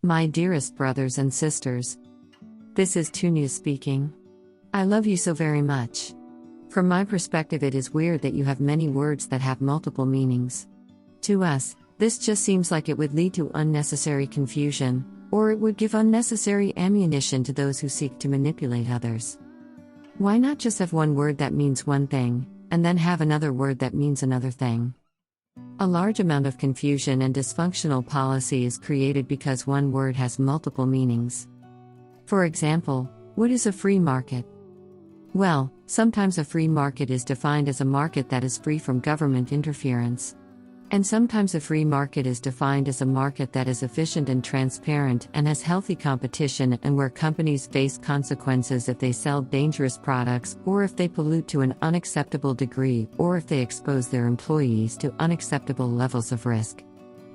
My dearest brothers and sisters, this is Tunia speaking. I love you so very much. From my perspective, it is weird that you have many words that have multiple meanings. To us, this just seems like it would lead to unnecessary confusion, or it would give unnecessary ammunition to those who seek to manipulate others. Why not just have one word that means one thing, and then have another word that means another thing? A large amount of confusion and dysfunctional policy is created because one word has multiple meanings. For example, what is a free market? Well, sometimes a free market is defined as a market that is free from government interference. And sometimes a free market is defined as a market that is efficient and transparent and has healthy competition, and where companies face consequences if they sell dangerous products, or if they pollute to an unacceptable degree, or if they expose their employees to unacceptable levels of risk.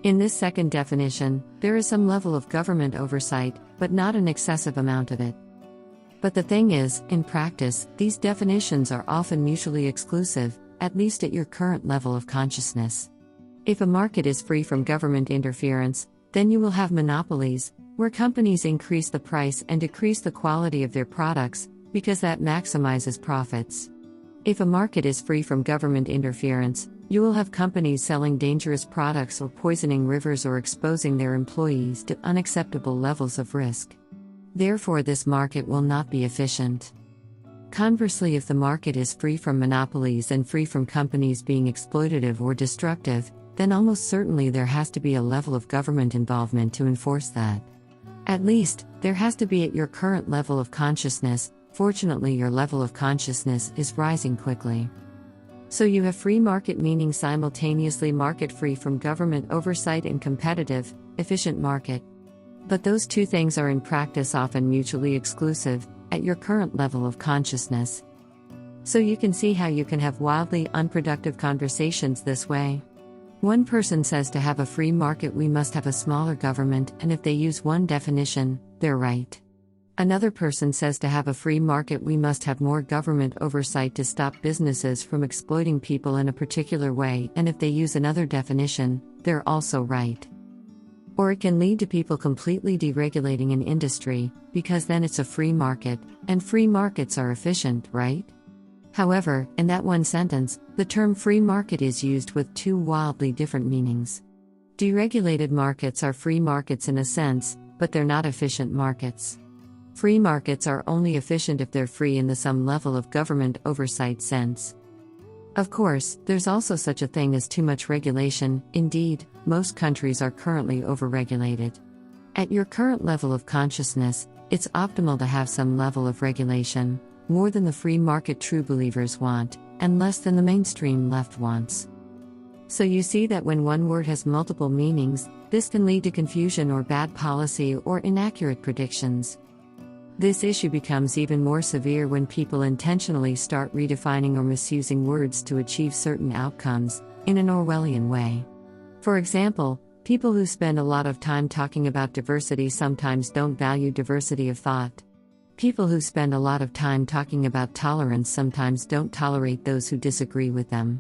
In this second definition, there is some level of government oversight, but not an excessive amount of it. But the thing is, in practice, these definitions are often mutually exclusive, at least at your current level of consciousness. If a market is free from government interference, then you will have monopolies, where companies increase the price and decrease the quality of their products, because that maximizes profits. If a market is free from government interference, you will have companies selling dangerous products or poisoning rivers or exposing their employees to unacceptable levels of risk. Therefore, this market will not be efficient. Conversely, if the market is free from monopolies and free from companies being exploitative or destructive, then almost certainly there has to be a level of government involvement to enforce that. At least, there has to be at your current level of consciousness. Fortunately, your level of consciousness is rising quickly. So you have free market, meaning simultaneously market free from government oversight and competitive, efficient market. But those two things are in practice often mutually exclusive, at your current level of consciousness. So you can see how you can have wildly unproductive conversations this way. One person says to have a free market we must have a smaller government, and if they use one definition, they're right. Another person says to have a free market we must have more government oversight to stop businesses from exploiting people in a particular way, and if they use another definition, they're also right. Or it can lead to people completely deregulating an industry, because then it's a free market, and free markets are efficient, right? However, in that one sentence, the term free market is used with two wildly different meanings. Deregulated markets are free markets in a sense, but they're not efficient markets. Free markets are only efficient if they're free in the some level of government oversight sense. Of course, there's also such a thing as too much regulation. Indeed, most countries are currently overregulated. At your current level of consciousness, it's optimal to have some level of regulation, more than the free market true believers want, and less than the mainstream left wants. So you see that when one word has multiple meanings, this can lead to confusion or bad policy or inaccurate predictions. This issue becomes even more severe when people intentionally start redefining or misusing words to achieve certain outcomes, in an Orwellian way. For example, people who spend a lot of time talking about diversity sometimes don't value diversity of thought. People who spend a lot of time talking about tolerance sometimes don't tolerate those who disagree with them.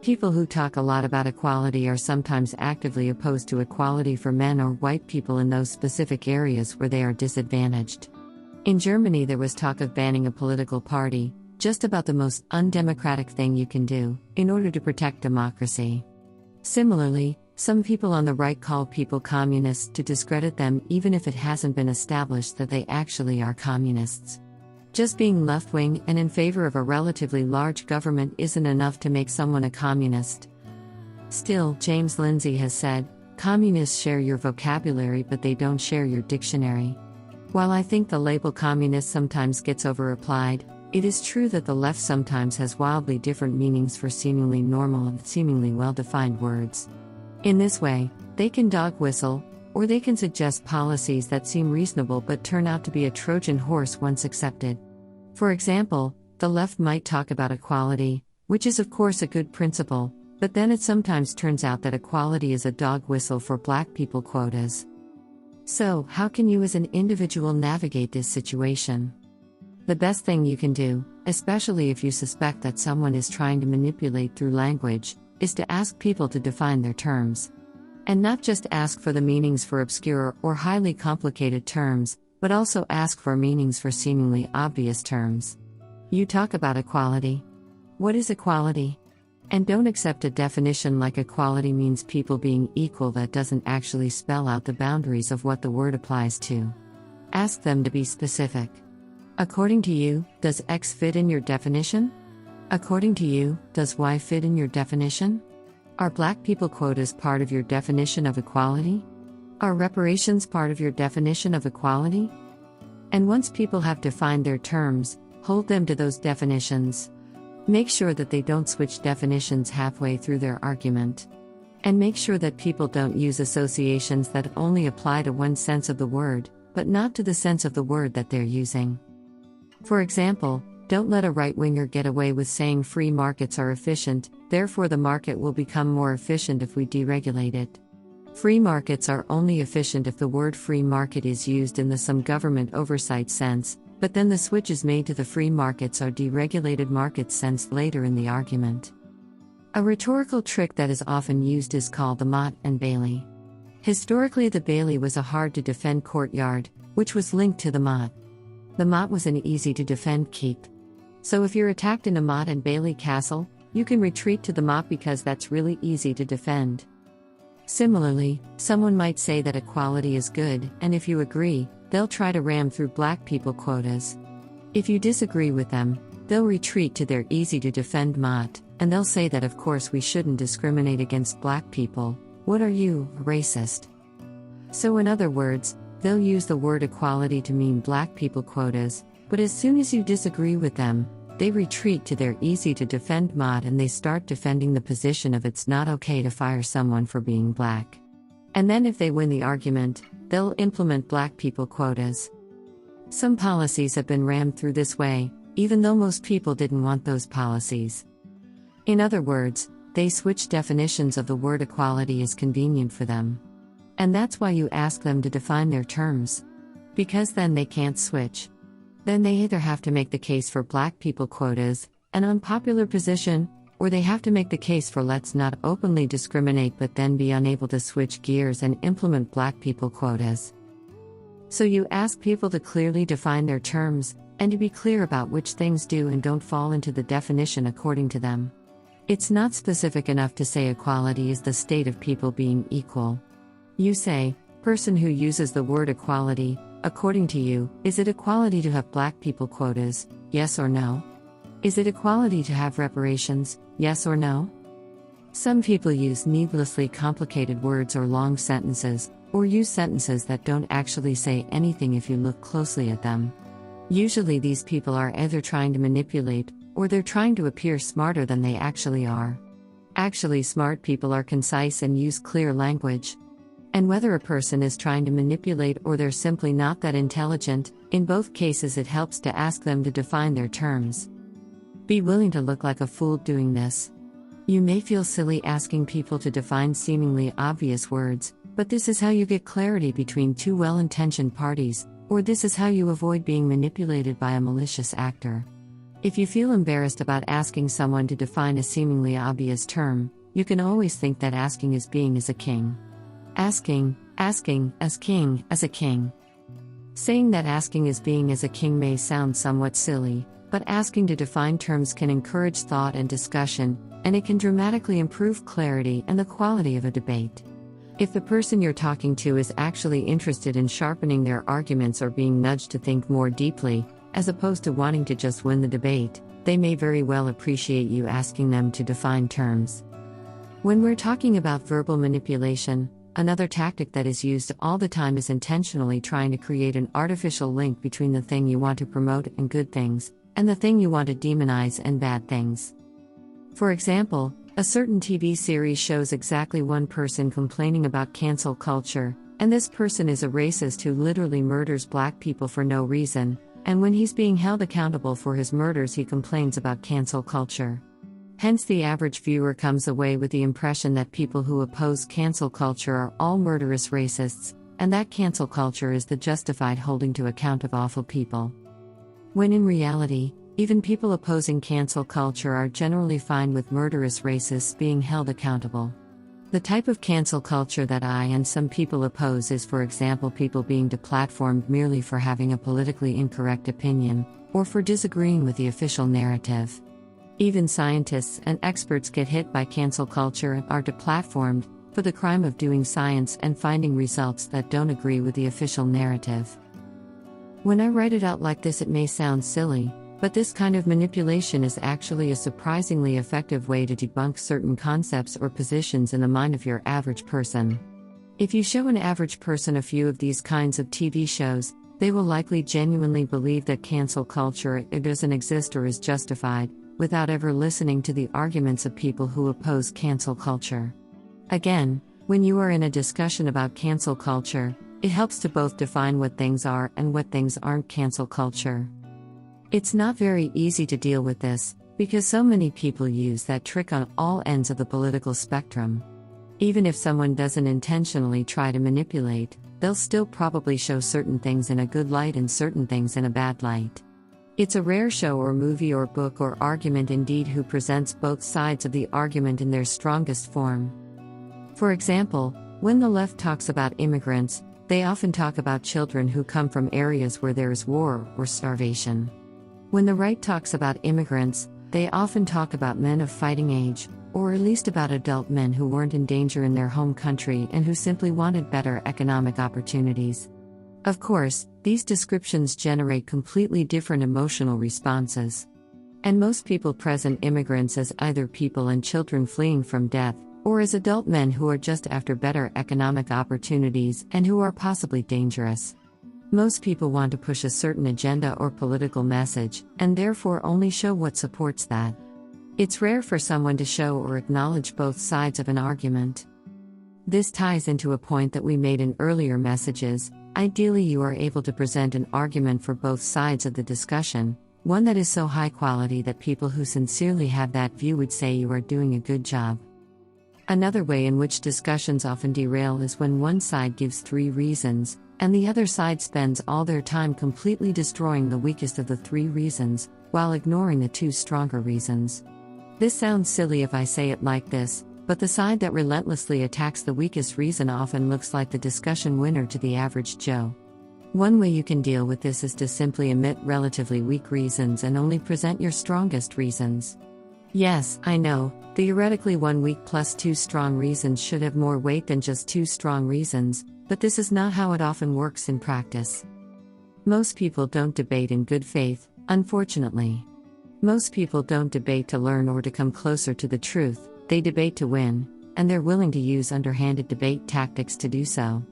People who talk a lot about equality are sometimes actively opposed to equality for men or white people in those specific areas where they are disadvantaged. In Germany, there was talk of banning a political party, just about the most undemocratic thing you can do, in order to protect democracy. Similarly, some people on the right call people communists to discredit them, even if it hasn't been established that they actually are communists. Just being left-wing and in favor of a relatively large government isn't enough to make someone a communist. Still, James Lindsay has said, communists share your vocabulary but they don't share your dictionary. While I think the label communist sometimes gets over-applied, it is true that the left sometimes has wildly different meanings for seemingly normal and seemingly well-defined words. In this way, they can dog whistle, or they can suggest policies that seem reasonable but turn out to be a Trojan horse once accepted. For example, the left might talk about equality, which is of course a good principle, but then it sometimes turns out that equality is a dog whistle for black people quotas. So, how can you as an individual navigate this situation? The best thing you can do, especially if you suspect that someone is trying to manipulate through language, is to ask people to define their terms. And not just ask for the meanings for obscure or highly complicated terms, but also ask for meanings for seemingly obvious terms. You talk about equality. What is equality? And don't accept a definition like equality means people being equal that doesn't actually spell out the boundaries of what the word applies to. Ask them to be specific. According to you, does X fit in your definition? According to you, does Y fit in your definition? Are Black people quotas part of your definition of equality? Are reparations part of your definition of equality? And once people have defined their terms, hold them to those definitions. Make sure that they don't switch definitions halfway through their argument. And make sure that people don't use associations that only apply to one sense of the word, but not to the sense of the word that they're using. For example, don't let a right-winger get away with saying free markets are efficient, therefore the market will become more efficient if we deregulate it. Free markets are only efficient if the word free market is used in the some government oversight sense, but then the switch is made to the free markets or deregulated markets sense later in the argument. A rhetorical trick that is often used is called the motte and bailey. Historically, the bailey was a hard-to-defend courtyard, which was linked to the motte. The motte was an easy-to-defend keep. So if you're attacked in a motte and bailey castle, you can retreat to the motte because that's really easy to defend. Similarly, someone might say that equality is good, and if you agree, they'll try to ram through Black people quotas. If you disagree with them, they'll retreat to their easy-to-defend motte, and they'll say that of course we shouldn't discriminate against Black people. What are you, racist? So in other words, they'll use the word equality to mean Black people quotas, but as soon as you disagree with them, they retreat to their easy-to-defend motte and they start defending the position of it's not okay to fire someone for being Black. And then if they win the argument, they'll implement Black people quotas. Some policies have been rammed through this way, even though most people didn't want those policies. In other words, they switch definitions of the word equality as convenient for them. And that's why you ask them to define their terms. Because then they can't switch. Then they either have to make the case for Black people quotas, an unpopular position, or they have to make the case for let's not openly discriminate but then be unable to switch gears and implement Black people quotas. So you ask people to clearly define their terms, and to be clear about which things do and don't fall into the definition according to them. It's not specific enough to say equality is the state of people being equal. You say, person who uses the word equality, according to you, is it equality to have Black people quotas, yes or no? Is it equality to have reparations, yes or no? Some people use needlessly complicated words or long sentences, or use sentences that don't actually say anything if you look closely at them. Usually these people are either trying to manipulate, or they're trying to appear smarter than they actually are. Actually, smart people are concise and use clear language. And whether a person is trying to manipulate or they're simply not that intelligent, in both cases it helps to ask them to define their terms. Be willing to look like a fool doing this. You may feel silly asking people to define seemingly obvious words, but this is how you get clarity between two well-intentioned parties, or this is how you avoid being manipulated by a malicious actor. If you feel embarrassed about asking someone to define a seemingly obvious term, you can always think that asking is being as a king. Asking as a king. Saying that asking is being as a king may sound somewhat silly, but asking to define terms can encourage thought and discussion, and it can dramatically improve clarity and the quality of a debate. If the person you're talking to is actually interested in sharpening their arguments or being nudged to think more deeply, as opposed to wanting to just win the debate, they may very well appreciate you asking them to define terms. When we're talking about verbal manipulation, another tactic that is used all the time is intentionally trying to create an artificial link between the thing you want to promote and good things, and the thing you want to demonize and bad things. For example, a certain TV series shows exactly one person complaining about cancel culture, and this person is a racist who literally murders Black people for no reason, and when he's being held accountable for his murders he complains about cancel culture. Hence the average viewer comes away with the impression that people who oppose cancel culture are all murderous racists, and that cancel culture is the justified holding to account of awful people. When in reality, even people opposing cancel culture are generally fine with murderous racists being held accountable. The type of cancel culture that I and some people oppose is, for example, people being deplatformed merely for having a politically incorrect opinion, or for disagreeing with the official narrative. Even scientists and experts get hit by cancel culture and are deplatformed for the crime of doing science and finding results that don't agree with the official narrative. When I write it out like this, it may sound silly, but this kind of manipulation is actually a surprisingly effective way to debunk certain concepts or positions in the mind of your average person. If you show an average person a few of these kinds of TV shows, they will likely genuinely believe that cancel culture doesn't exist or is justified, without ever listening to the arguments of people who oppose cancel culture. Again, when you are in a discussion about cancel culture, it helps to both define what things are and what things aren't cancel culture. It's not very easy to deal with this, because so many people use that trick on all ends of the political spectrum. Even if someone doesn't intentionally try to manipulate, they'll still probably show certain things in a good light and certain things in a bad light. It's a rare show or movie or book or argument indeed who presents both sides of the argument in their strongest form. For example, when the left talks about immigrants, they often talk about children who come from areas where there is war or starvation. When the right talks about immigrants, they often talk about men of fighting age, or at least about adult men who weren't in danger in their home country and who simply wanted better economic opportunities. Of course, these descriptions generate completely different emotional responses. And most people present immigrants as either people and children fleeing from death, or as adult men who are just after better economic opportunities and who are possibly dangerous. Most people want to push a certain agenda or political message, and therefore only show what supports that. It's rare for someone to show or acknowledge both sides of an argument. This ties into a point that we made in earlier messages. Ideally, you are able to present an argument for both sides of the discussion, one that is so high quality that people who sincerely have that view would say you are doing a good job. Another way in which discussions often derail is when one side gives 3 reasons, and the other side spends all their time completely destroying the weakest of the 3 reasons, while ignoring the 2 stronger reasons. This sounds silly if I say it like this, but the side that relentlessly attacks the weakest reason often looks like the discussion winner to the average Joe. One way you can deal with this is to simply omit relatively weak reasons and only present your strongest reasons. Yes, I know, theoretically 1 weak plus 2 strong reasons should have more weight than just 2 strong reasons, but this is not how it often works in practice. Most people don't debate in good faith, unfortunately. Most people don't debate to learn or to come closer to the truth, they debate to win, and they're willing to use underhanded debate tactics to do so.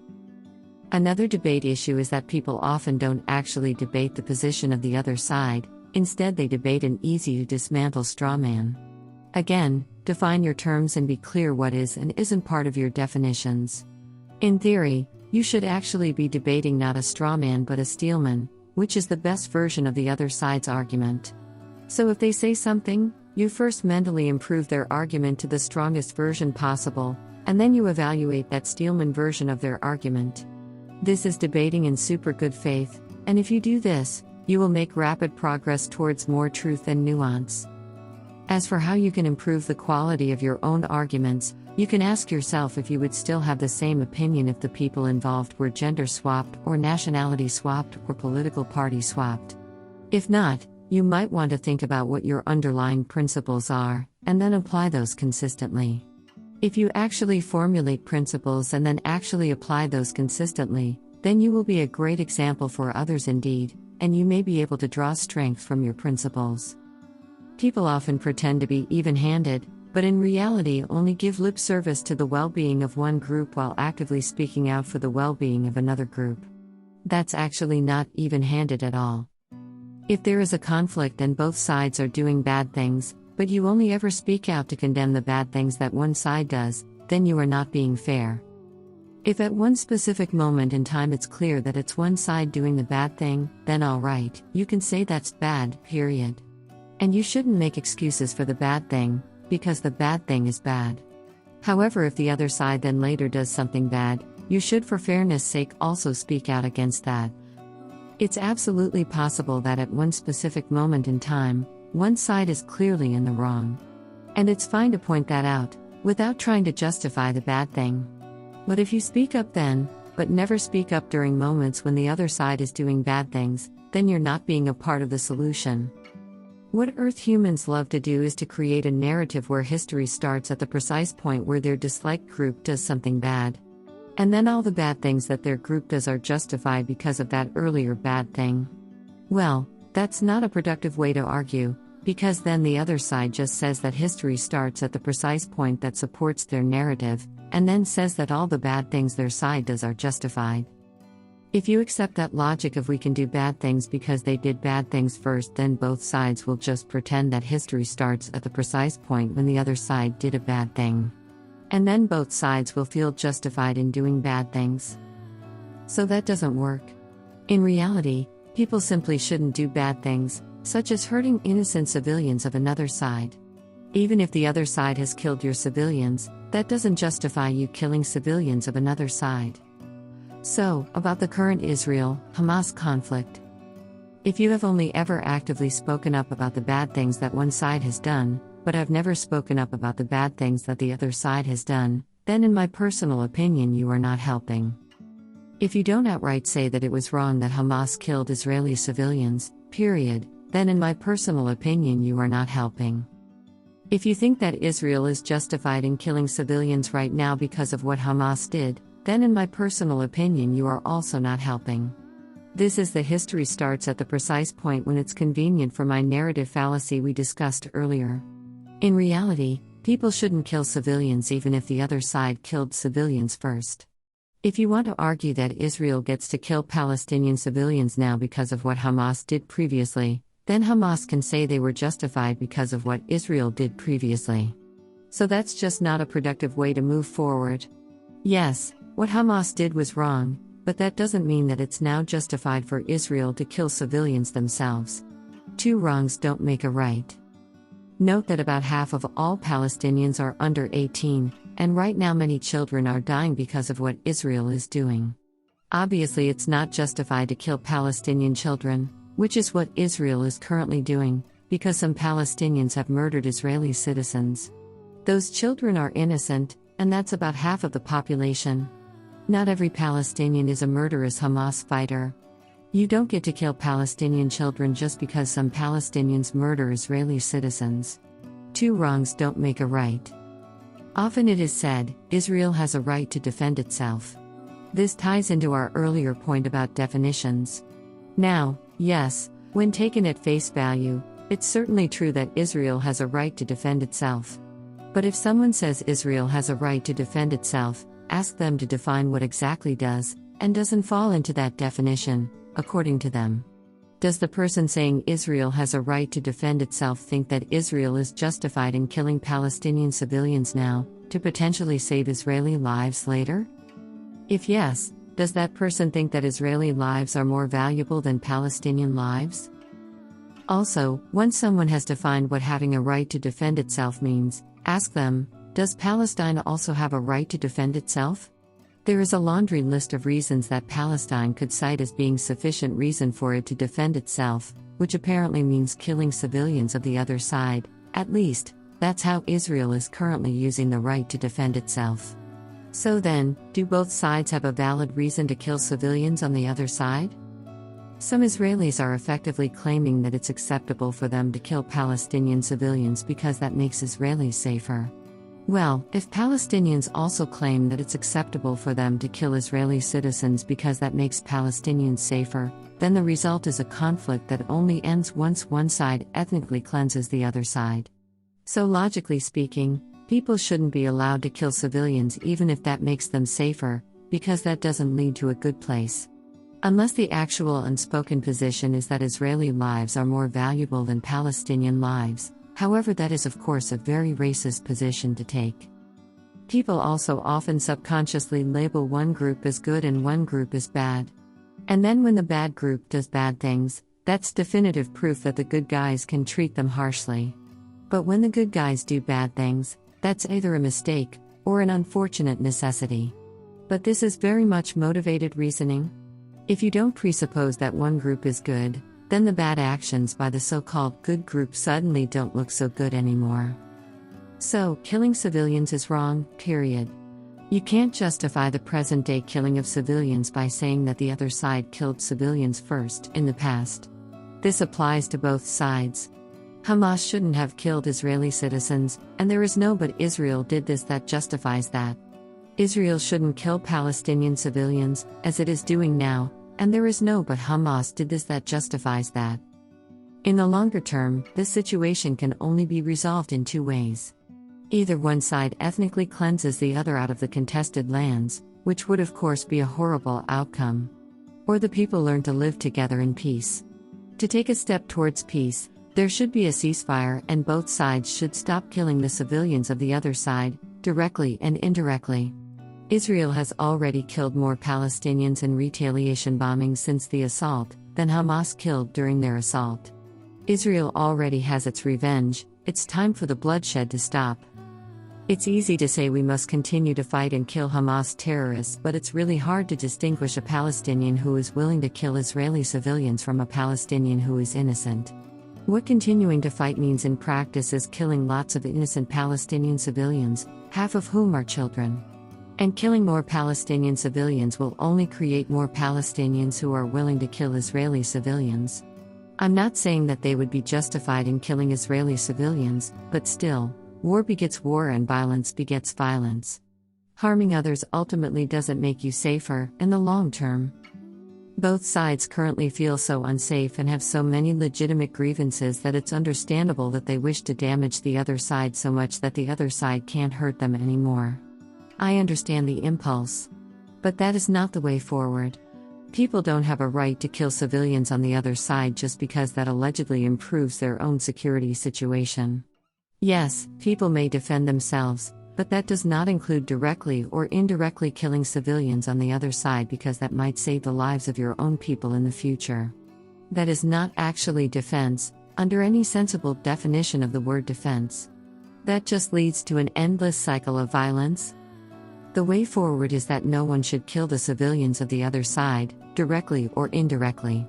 Another debate issue is that people often don't actually debate the position of the other side, instead they debate an easy-to-dismantle straw man. Again, define your terms and be clear what is and isn't part of your definitions. In theory, you should actually be debating not a straw man but a steelman, which is the best version of the other side's argument. So if they say something, you first mentally improve their argument to the strongest version possible, and then you evaluate that steelman version of their argument. This is debating in super good faith, and if you do this, you will make rapid progress towards more truth and nuance. As for how you can improve the quality of your own arguments, you can ask yourself if you would still have the same opinion if the people involved were gender swapped or nationality swapped or political party swapped. If not, you might want to think about what your underlying principles are, and then apply those consistently. If you actually formulate principles and then actually apply those consistently, then you will be a great example for others indeed, and you may be able to draw strength from your principles. People often pretend to be even-handed, but in reality only give lip service to the well-being of one group while actively speaking out for the well-being of another group. That's actually not even-handed at all. If there is a conflict and both sides are doing bad things, but you only ever speak out to condemn the bad things that one side does, then you are not being fair. If at one specific moment in time it's clear that it's one side doing the bad thing, then alright, you can say that's bad, period. And you shouldn't make excuses for the bad thing, because the bad thing is bad. However, if the other side then later does something bad, you should for fairness' sake also speak out against that. It's absolutely possible that at one specific moment in time, one side is clearly in the wrong. And it's fine to point that out, without trying to justify the bad thing. But if you speak up then, but never speak up during moments when the other side is doing bad things, then you're not being a part of the solution. What Earth humans love to do is to create a narrative where history starts at the precise point where their disliked group does something bad. And then all the bad things that their group does are justified because of that earlier bad thing. Well, that's not a productive way to argue, because then the other side just says that history starts at the precise point that supports their narrative, and then says that all the bad things their side does are justified. If you accept that logic of we can do bad things because they did bad things first, then both sides will just pretend that history starts at the precise point when the other side did a bad thing. And then both sides will feel justified in doing bad things. So that doesn't work. In reality, people simply shouldn't do bad things, such as hurting innocent civilians of another side. Even if the other side has killed your civilians, that doesn't justify you killing civilians of another side. So, about the current Israel-Hamas conflict. If you have only ever actively spoken up about the bad things that one side has done, but have never spoken up about the bad things that the other side has done, then in my personal opinion you are not helping. If you don't outright say that it was wrong that Hamas killed Israeli civilians, period, then in my personal opinion you are not helping. If you think that Israel is justified in killing civilians right now because of what Hamas did, then in my personal opinion you are also not helping. This is the history starts at the precise point when it's convenient for my narrative fallacy we discussed earlier. In reality, people shouldn't kill civilians even if the other side killed civilians first. If you want to argue that Israel gets to kill Palestinian civilians now because of what Hamas did previously, then Hamas can say they were justified because of what Israel did previously. So that's just not a productive way to move forward. Yes, what Hamas did was wrong, but that doesn't mean that it's now justified for Israel to kill civilians themselves. Two wrongs don't make a right. Note that about half of all Palestinians are under 18, and right now many children are dying because of what Israel is doing. Obviously it's not justified to kill Palestinian children, which is what Israel is currently doing, because some Palestinians have murdered Israeli citizens. Those children are innocent, and that's about half of the population. Not every Palestinian is a murderous Hamas fighter. You don't get to kill Palestinian children just because some Palestinians murder Israeli citizens. Two wrongs don't make a right. Often it is said, Israel has a right to defend itself. This ties into our earlier point about definitions. Now, yes, when taken at face value, it's certainly true that Israel has a right to defend itself. But if someone says Israel has a right to defend itself, ask them to define what exactly does, and doesn't fall into that definition, according to them. Does the person saying Israel has a right to defend itself think that Israel is justified in killing Palestinian civilians now, to potentially save Israeli lives later? If yes, does that person think that Israeli lives are more valuable than Palestinian lives? Also, once someone has defined what having a right to defend itself means, ask them, does Palestine also have a right to defend itself? There is a laundry list of reasons that Palestine could cite as being sufficient reason for it to defend itself, which apparently means killing civilians of the other side. At least, that's how Israel is currently using the right to defend itself. So then, do both sides have a valid reason to kill civilians on the other side? Some Israelis are effectively claiming that it's acceptable for them to kill Palestinian civilians because that makes Israelis safer. Well, if Palestinians also claim that it's acceptable for them to kill Israeli citizens because that makes Palestinians safer, then the result is a conflict that only ends once one side ethnically cleanses the other side. So logically speaking, people shouldn't be allowed to kill civilians even if that makes them safer, because that doesn't lead to a good place. Unless the actual unspoken position is that Israeli lives are more valuable than Palestinian lives. However, that is of course a very racist position to take. People also often subconsciously label one group as good and one group as bad. And then when the bad group does bad things, that's definitive proof that the good guys can treat them harshly. But when the good guys do bad things, that's either a mistake or an unfortunate necessity. But this is very much motivated reasoning. If you don't presuppose that one group is good, then the bad actions by the so-called good group suddenly don't look so good anymore. So, killing civilians is wrong, period. You can't justify the present-day killing of civilians by saying that the other side killed civilians first in the past. This applies to both sides. Hamas shouldn't have killed Israeli citizens, and there is no but Israel did this that justifies that. Israel shouldn't kill Palestinian civilians, as it is doing now, and there is no but Hamas did this that justifies that. In the longer term, this situation can only be resolved in two ways. Either one side ethnically cleanses the other out of the contested lands, which would of course be a horrible outcome. Or the people learn to live together in peace. To take a step towards peace, there should be a ceasefire and both sides should stop killing the civilians of the other side, directly and indirectly. Israel has already killed more Palestinians in retaliation bombings since the assault than Hamas killed during their assault. Israel already has its revenge, it's time for the bloodshed to stop. It's easy to say we must continue to fight and kill Hamas terrorists, but it's really hard to distinguish a Palestinian who is willing to kill Israeli civilians from a Palestinian who is innocent. What continuing to fight means in practice is killing lots of innocent Palestinian civilians, half of whom are children. And killing more Palestinian civilians will only create more Palestinians who are willing to kill Israeli civilians. I'm not saying that they would be justified in killing Israeli civilians, but still, war begets war and violence begets violence. Harming others ultimately doesn't make you safer in the long term. Both sides currently feel so unsafe and have so many legitimate grievances that it's understandable that they wish to damage the other side so much that the other side can't hurt them anymore. I understand the impulse. But that is not the way forward. People don't have a right to kill civilians on the other side just because that allegedly improves their own security situation. Yes, people may defend themselves, but that does not include directly or indirectly killing civilians on the other side because that might save the lives of your own people in the future. That is not actually defense, under any sensible definition of the word defense. That just leads to an endless cycle of violence. The way forward is that no one should kill the civilians of the other side, directly or indirectly.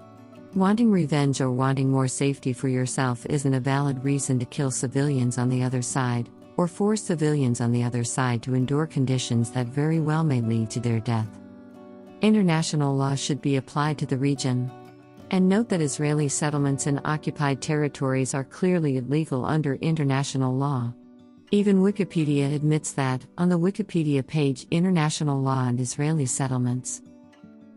Wanting revenge or wanting more safety for yourself isn't a valid reason to kill civilians on the other side, or force civilians on the other side to endure conditions that very well may lead to their death. International law should be applied to the region. And note that Israeli settlements in occupied territories are clearly illegal under international law. Even Wikipedia admits that, on the Wikipedia page, International Law and Israeli Settlements.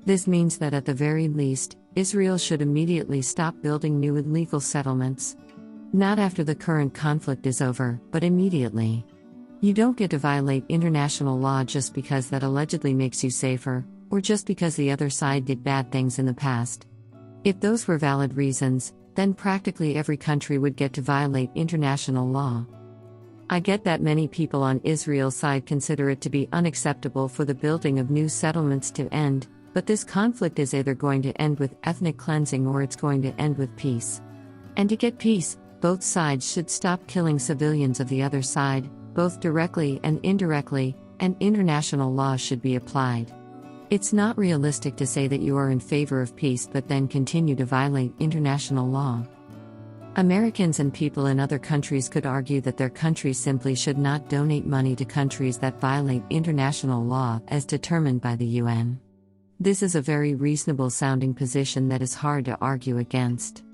This means that at the very least, Israel should immediately stop building new illegal settlements. Not after the current conflict is over, but immediately. You don't get to violate international law just because that allegedly makes you safer, or just because the other side did bad things in the past. If those were valid reasons, then practically every country would get to violate international law. I get that many people on Israel's side consider it to be unacceptable for the building of new settlements to end, but this conflict is either going to end with ethnic cleansing or it's going to end with peace. And to get peace, both sides should stop killing civilians of the other side, both directly and indirectly, and international law should be applied. It's not realistic to say that you are in favor of peace but then continue to violate international law. Americans and people in other countries could argue that their countries simply should not donate money to countries that violate international law as determined by the UN. This is a very reasonable sounding position that is hard to argue against.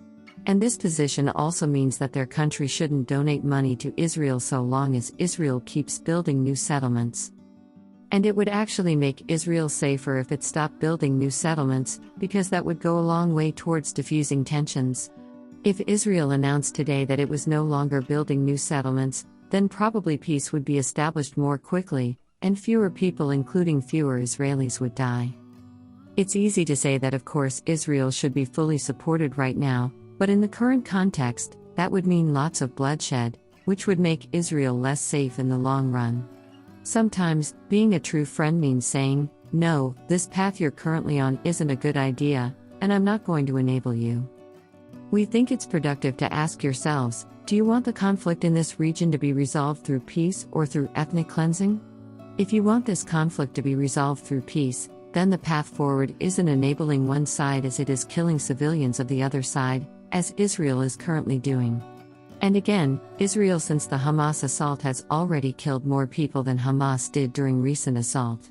And this position also means that their country shouldn't donate money to Israel so long as Israel keeps building new settlements. And it would actually make Israel safer if it stopped building new settlements, because that would go a long way towards diffusing tensions. If Israel announced today that it was no longer building new settlements, then probably peace would be established more quickly, and fewer people, including fewer Israelis, would die. It's easy to say that of course Israel should be fully supported right now, but in the current context, that would mean lots of bloodshed, which would make Israel less safe in the long run. Sometimes, being a true friend means saying, "No, this path you're currently on isn't a good idea, and I'm not going to enable you." We think it's productive to ask yourselves, do you want the conflict in this region to be resolved through peace or through ethnic cleansing? If you want this conflict to be resolved through peace, then the path forward isn't enabling one side as it is killing civilians of the other side, as Israel is currently doing. And again, Israel, since the Hamas assault has already killed more people than Hamas did during recent assault.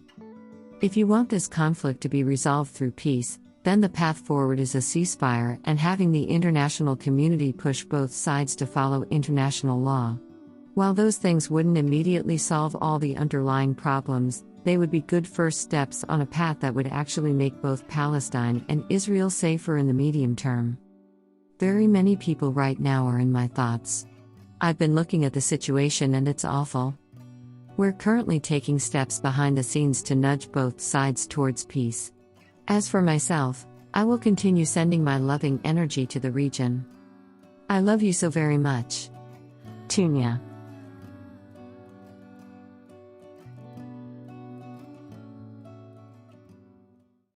If you want this conflict to be resolved through peace, then the path forward is a ceasefire and having the international community push both sides to follow international law. While those things wouldn't immediately solve all the underlying problems, they would be good first steps on a path that would actually make both Palestine and Israel safer in the medium term. Very many people right now are in my thoughts. I've been looking at the situation and it's awful. We're currently taking steps behind the scenes to nudge both sides towards peace. As for myself, I will continue sending my loving energy to the region. I love you so very much. Tunia.